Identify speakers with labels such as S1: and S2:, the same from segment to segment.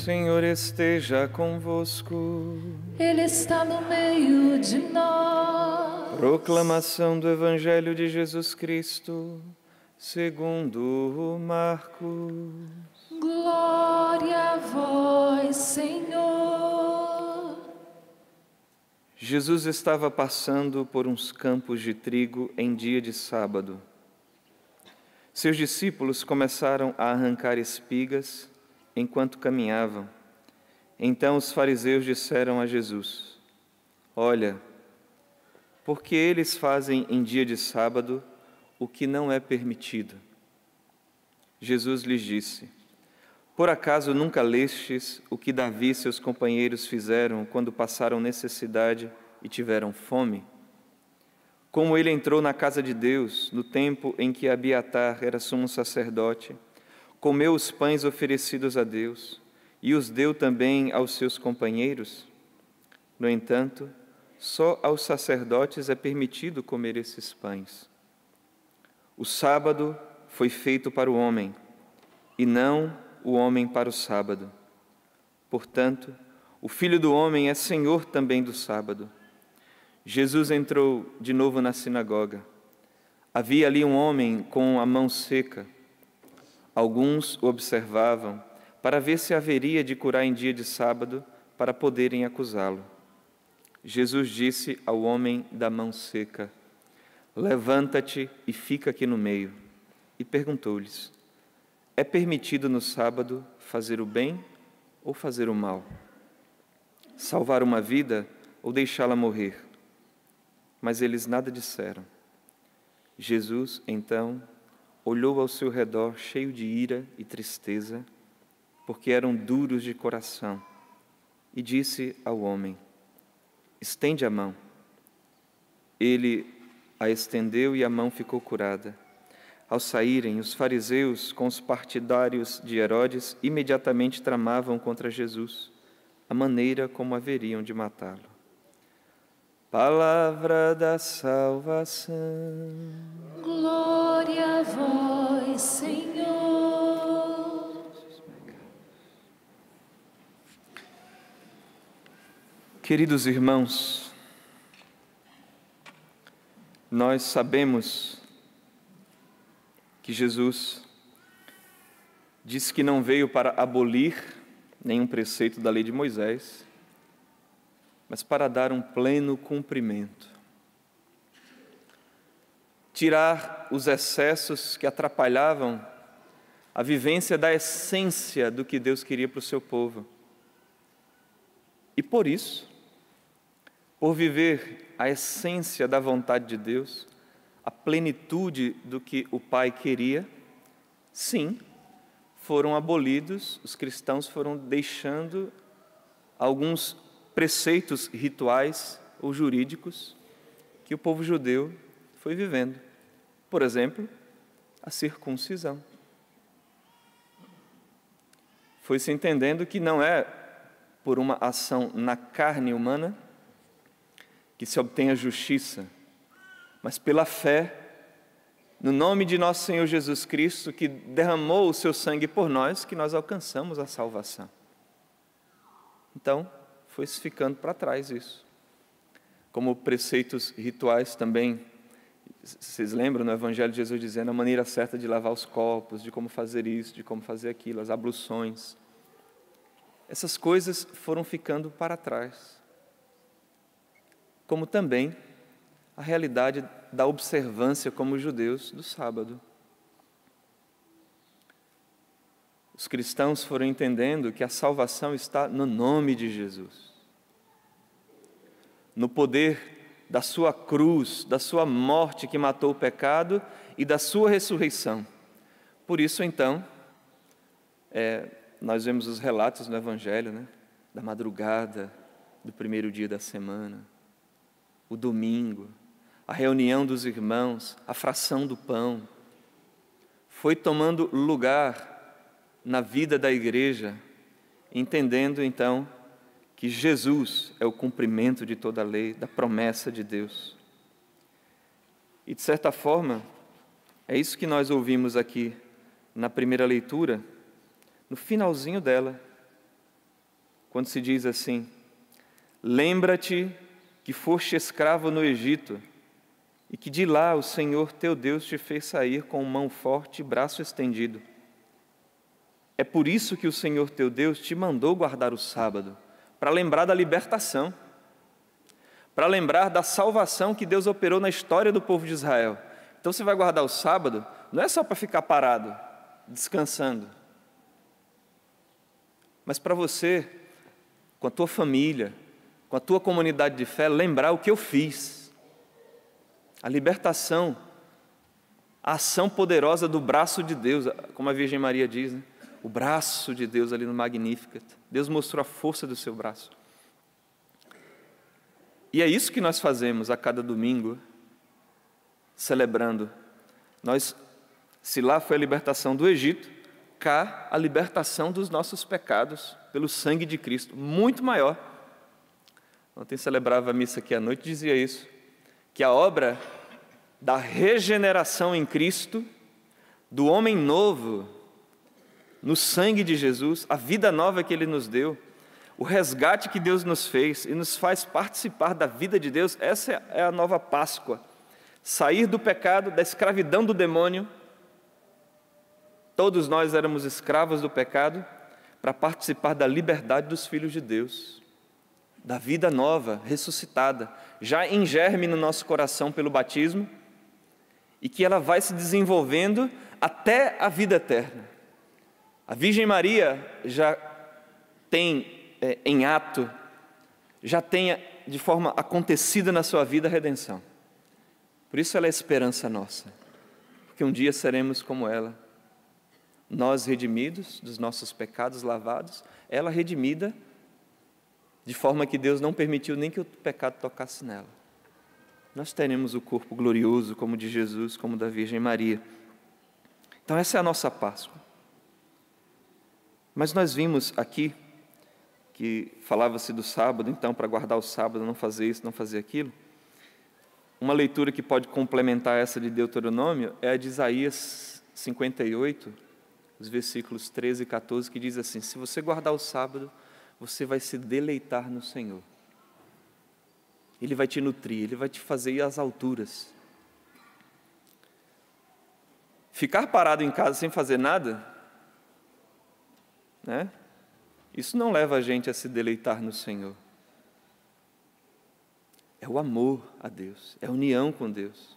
S1: Senhor esteja convosco.
S2: Ele está no meio de nós.
S1: Proclamação do Evangelho de Jesus Cristo, segundo Marcos.
S2: Glória a vós, Senhor.
S1: Jesus estava passando por uns campos de trigo em dia de sábado. Seus discípulos começaram a arrancar espigas enquanto caminhavam. Então os fariseus disseram a Jesus: Olha, porque eles fazem em dia de sábado o que não é permitido. Jesus lhes disse: Por acaso nunca lestes o que Davi e seus companheiros fizeram quando passaram necessidade e tiveram fome? Como ele entrou na casa de Deus no tempo em que Abiatar era sumo sacerdote, comeu os pães oferecidos a Deus e os deu também aos seus companheiros? No entanto, só aos sacerdotes é permitido comer esses pães. O sábado foi feito para o homem, e não o homem para o sábado. Portanto, o Filho do Homem é Senhor também do sábado. Jesus entrou de novo na sinagoga. Havia ali um homem com a mão seca. Alguns o observavam para ver se haveria de curar em dia de sábado para poderem acusá-lo. Jesus disse ao homem da mão seca: Levanta-te e fica aqui no meio. E perguntou-lhes: É permitido no sábado fazer o bem ou fazer o mal? Salvar uma vida ou deixá-la morrer? Mas eles nada disseram. Jesus, então, olhou ao seu redor cheio de ira e tristeza, porque eram duros de coração, e disse ao homem: Estende a mão. Ele a estendeu e a mão ficou curada. Ao saírem, os fariseus, com os partidários de Herodes, imediatamente tramavam contra Jesus a maneira como haveriam de matá-lo. Palavra da salvação.
S2: Glória a vós, Senhor.
S1: Queridos irmãos, nós sabemos que Jesus disse que não veio para abolir nenhum preceito da lei de Moisés, mas para dar um pleno cumprimento. Tirar os excessos que atrapalhavam a vivência da essência do que Deus queria para o seu povo. E por isso, por viver a essência da vontade de Deus, a plenitude do que o Pai queria, sim, foram abolidos, os cristãos foram deixando alguns preceitos rituais ou jurídicos que o povo judeu foi vivendo. Por exemplo, a circuncisão. Foi-se entendendo que não é por uma ação na carne humana que se obtém a justiça, mas pela fé no nome de nosso Senhor Jesus Cristo, que derramou o seu sangue por nós, que nós alcançamos a salvação. Então, foi-se ficando para trás isso. Como preceitos rituais também, vocês lembram no Evangelho de Jesus dizendo a maneira certa de lavar os copos, de como fazer isso, de como fazer aquilo, as abluções. Essas coisas foram ficando para trás. Como também a realidade da observância como judeus do sábado. Os cristãos foram entendendo que a salvação está no nome de Jesus, no poder da sua cruz, da sua morte que matou o pecado e da sua ressurreição. Por isso, então, nós vemos os relatos no Evangelho, né? Da madrugada, do primeiro dia da semana, o domingo, a reunião dos irmãos, a fração do pão, foi tomando lugar na vida da igreja, entendendo então que Jesus é o cumprimento de toda a lei, da promessa de Deus. E de certa forma, é isso que nós ouvimos aqui na primeira leitura, no finalzinho dela, quando se diz assim: lembra-te que foste escravo no Egito e que de lá o Senhor teu Deus te fez sair com mão forte e braço estendido. É por isso que o Senhor teu Deus te mandou guardar o sábado, para lembrar da libertação, para lembrar da salvação que Deus operou na história do povo de Israel. Então você vai guardar o sábado, não é só para ficar parado, descansando, mas para você, com a tua família, com a tua comunidade de fé, lembrar o que eu fiz. A libertação, a ação poderosa do braço de Deus, como a Virgem Maria diz, né? O braço de Deus ali no Magnificat. Deus mostrou a força do seu braço. E é isso que nós fazemos a cada domingo, celebrando. Se lá foi a libertação do Egito, cá a libertação dos nossos pecados pelo sangue de Cristo, muito maior. Ontem celebrava a missa aqui à noite, dizia isso, que a obra da regeneração em Cristo, do homem novo, no sangue de Jesus, a vida nova que Ele nos deu, o resgate que Deus nos fez e nos faz participar da vida de Deus, essa é a nova Páscoa. Sair do pecado, da escravidão do demônio. Todos nós éramos escravos do pecado, para participar da liberdade dos filhos de Deus, da vida nova, ressuscitada, já em germe no nosso coração pelo batismo, e que ela vai se desenvolvendo até a vida eterna. A Virgem Maria já tem em ato, já tem de forma acontecida na sua vida a redenção. Por isso ela é a esperança nossa, porque um dia seremos como ela, nós redimidos dos nossos pecados lavados, ela redimida de forma que Deus não permitiu nem que o pecado tocasse nela. Nós teremos o corpo glorioso como de Jesus, como da Virgem Maria. Então essa é a nossa Páscoa. Mas nós vimos aqui que falava-se do sábado, então para guardar o sábado, não fazer isso, não fazer aquilo. Uma leitura que pode complementar essa de Deuteronômio é a de Isaías 58, os versículos 13 e 14, que diz assim: se você guardar o sábado, você vai se deleitar no Senhor. Ele vai te nutrir, Ele vai te fazer ir às alturas. Ficar parado em casa sem fazer nada, né? Isso não leva a gente a se deleitar no Senhor. É o amor a Deus, é a união com Deus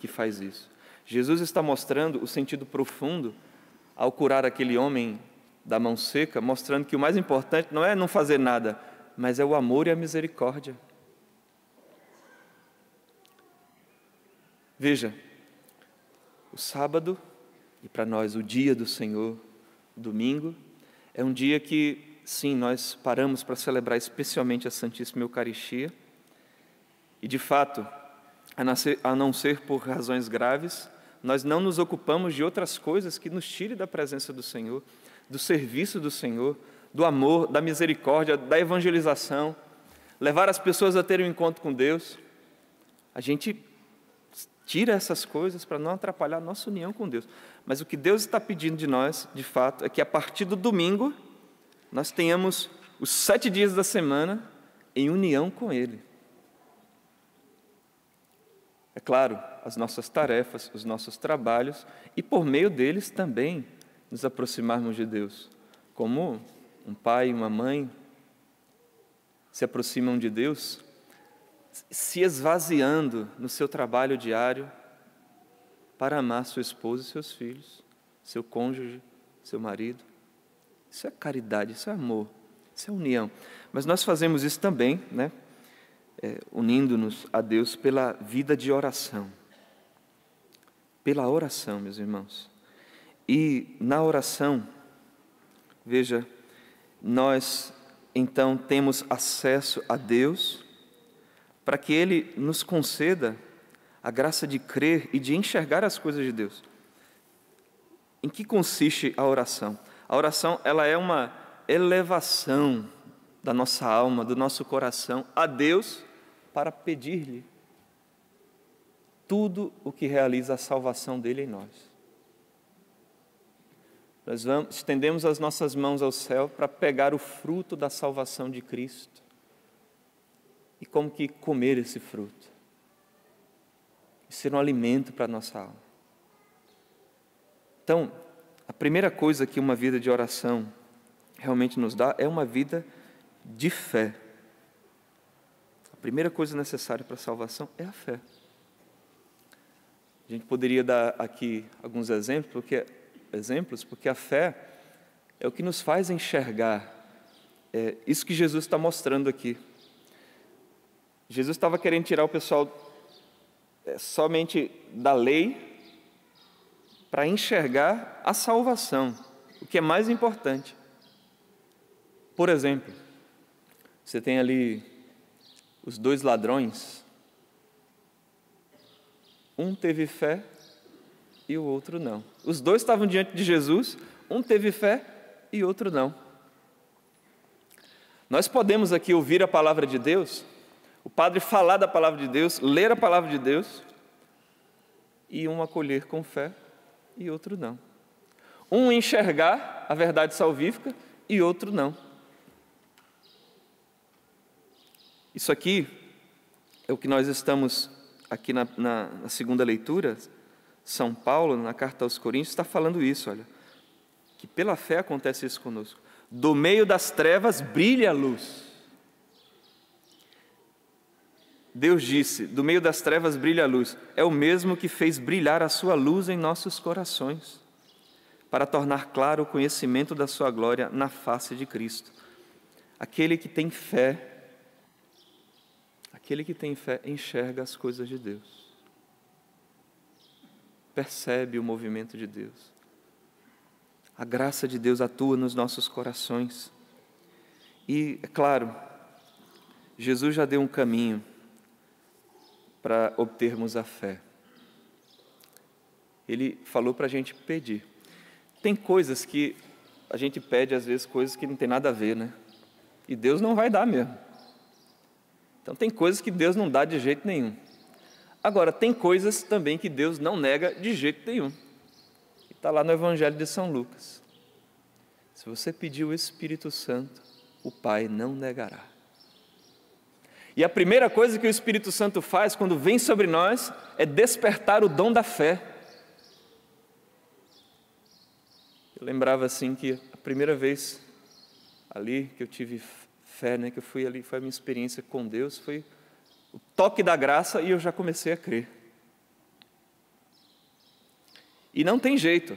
S1: que faz isso. Jesus está mostrando o sentido profundo ao curar aquele homem da mão seca, mostrando que o mais importante não é não fazer nada, mas é o amor e a misericórdia. Veja, o sábado, e para nós o dia do Senhor, domingo, é um dia que, sim, nós paramos para celebrar especialmente a Santíssima Eucaristia, e de fato, a não ser por razões graves, nós não nos ocupamos de outras coisas que nos tire da presença do Senhor, do serviço do Senhor, do amor, da misericórdia, da evangelização, levar as pessoas a terem um encontro com Deus. A gente tira essas coisas para não atrapalhar a nossa união com Deus. Mas o que Deus está pedindo de nós, de fato, é que a partir do domingo, nós tenhamos os 7 dias da semana em união com Ele. É claro, as nossas tarefas, os nossos trabalhos, e por meio deles também nos aproximarmos de Deus. Como um pai e uma mãe se aproximam de Deus, se esvaziando no seu trabalho diário para amar sua esposa e seus filhos, seu cônjuge, seu marido. Isso é caridade, isso é amor, isso é união. Mas nós fazemos isso também, né? Unindo-nos a Deus pela vida de oração. Pela oração, meus irmãos. E na oração, veja, nós então temos acesso a Deus para que Ele nos conceda a graça de crer e de enxergar as coisas de Deus. Em que consiste a oração? A oração, ela é uma elevação da nossa alma, do nosso coração a Deus para pedir-lhe tudo o que realiza a salvação dele em nós. Nós estendemos as nossas mãos ao céu para pegar o fruto da salvação de Cristo. E como que comer esse fruto? E ser um alimento para a nossa alma. Então, a primeira coisa que uma vida de oração realmente nos dá é uma vida de fé. A primeira coisa necessária para a salvação é a fé. A gente poderia dar aqui alguns exemplos, porque a fé é o que nos faz enxergar isso que Jesus está mostrando aqui. Jesus estava querendo tirar o pessoal somente da lei para enxergar a salvação, o que é mais importante. Por exemplo, você tem ali os 2 ladrões, um teve fé e o outro não. Os 2 estavam diante de Jesus, um teve fé e outro não. Nós podemos aqui ouvir a palavra de Deus, o padre falar da palavra de Deus, ler a palavra de Deus, e um acolher com fé e outro não. Um enxergar a verdade salvífica e outro não. Isso aqui é o que nós estamos, aqui na segunda leitura, São Paulo, na carta aos Coríntios, está falando isso, olha, que pela fé acontece isso conosco. Do meio das trevas brilha a luz. Deus disse, do meio das trevas brilha a luz. É o mesmo que fez brilhar a sua luz em nossos corações, para tornar claro o conhecimento da sua glória na face de Cristo. Aquele que tem fé enxerga as coisas de Deus, percebe o movimento de Deus. A graça de Deus atua nos nossos corações. E, é claro, Jesus já deu um caminho para obtermos a fé. Ele falou para a gente pedir. Tem coisas que a gente pede, às vezes, coisas que não tem nada a ver, né? E Deus não vai dar mesmo. Então, tem coisas que Deus não dá de jeito nenhum. Agora, tem coisas também que Deus não nega de jeito nenhum. Está lá no Evangelho de São Lucas. Se você pedir o Espírito Santo, o Pai não negará. E a primeira coisa que o Espírito Santo faz quando vem sobre nós é despertar o dom da fé. Eu lembrava assim que a primeira vez ali que eu tive fé, né, que eu fui ali, foi a minha experiência com Deus, foi o toque da graça e eu já comecei a crer. E não tem jeito.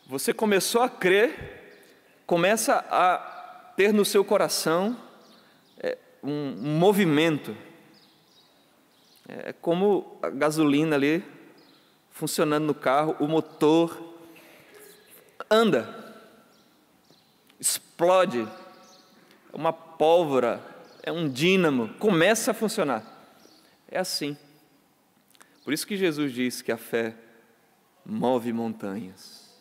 S1: Você começou a crer, começa a ter no seu coração um movimento. É como a gasolina ali, funcionando no carro, o motor anda, explode, é uma pólvora, é um dínamo, começa a funcionar. É assim. Por isso que Jesus diz que a fé move montanhas.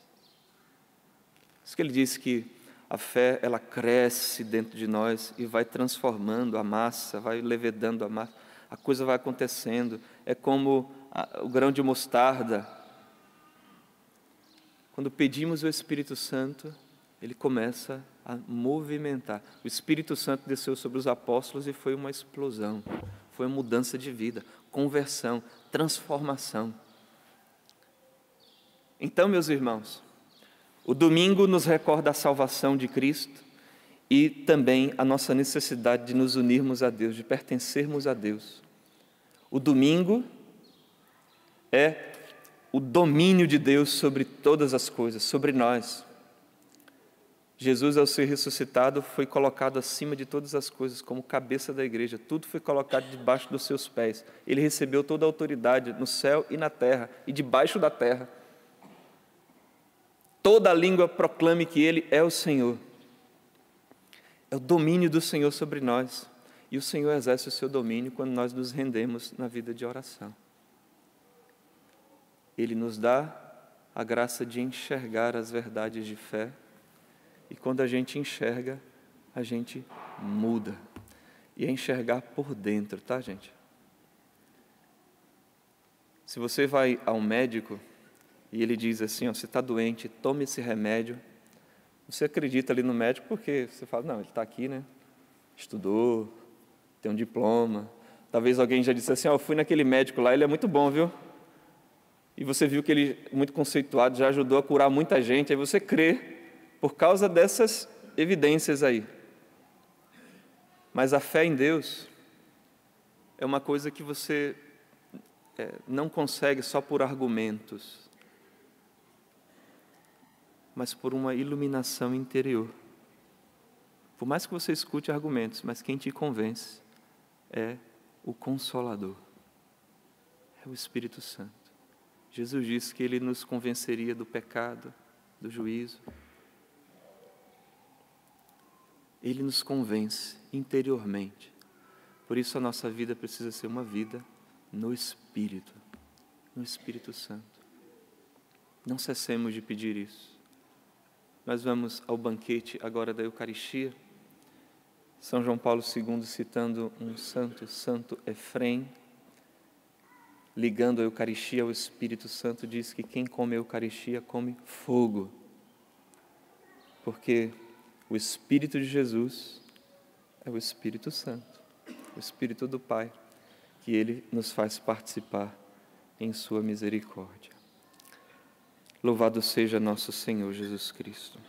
S1: Por isso que ele diz que a fé, ela cresce dentro de nós e vai transformando a massa, vai levedando a massa, a coisa vai acontecendo. É como o grão de mostarda. Quando pedimos o Espírito Santo, ele começa a movimentar. O Espírito Santo desceu sobre os apóstolos e foi uma explosão, foi uma mudança de vida, conversão, transformação. Então, meus irmãos, o domingo nos recorda a salvação de Cristo e também a nossa necessidade de nos unirmos a Deus, de pertencermos a Deus. O domingo é o domínio de Deus sobre todas as coisas, sobre nós. Jesus, ao ser ressuscitado, foi colocado acima de todas as coisas, como cabeça da igreja. Tudo foi colocado debaixo dos seus pés. Ele recebeu toda a autoridade no céu e na terra, e debaixo da terra. Toda a língua proclame que Ele é o Senhor. É o domínio do Senhor sobre nós. E o Senhor exerce o seu domínio quando nós nos rendemos na vida de oração. Ele nos dá a graça de enxergar as verdades de fé. E quando a gente enxerga, a gente muda. E é enxergar por dentro, tá, gente? Se você vai ao médico e ele diz assim, ó, você está doente, tome esse remédio. Você acredita ali no médico porque você fala, não, ele está aqui, né? Estudou, tem um diploma. Talvez alguém já disse assim, ó, eu fui naquele médico lá, ele é muito bom, viu? E você viu que ele, muito conceituado, já ajudou a curar muita gente, aí você crê por causa dessas evidências aí. Mas a fé em Deus é uma coisa que você não consegue só por argumentos, mas por uma iluminação interior. Por mais que você escute argumentos, mas quem te convence é o Consolador, é o Espírito Santo. Jesus disse que Ele nos convenceria do pecado, do juízo. Ele nos convence interiormente. Por isso a nossa vida precisa ser uma vida no Espírito Santo. Não cessemos de pedir isso. Nós vamos ao banquete agora da Eucaristia. São João Paulo II, citando um santo, Santo Efrem, ligando a Eucaristia ao Espírito Santo, diz que quem come a Eucaristia come fogo. Porque o Espírito de Jesus é o Espírito Santo, o Espírito do Pai, que Ele nos faz participar em sua misericórdia. Louvado seja nosso Senhor Jesus Cristo.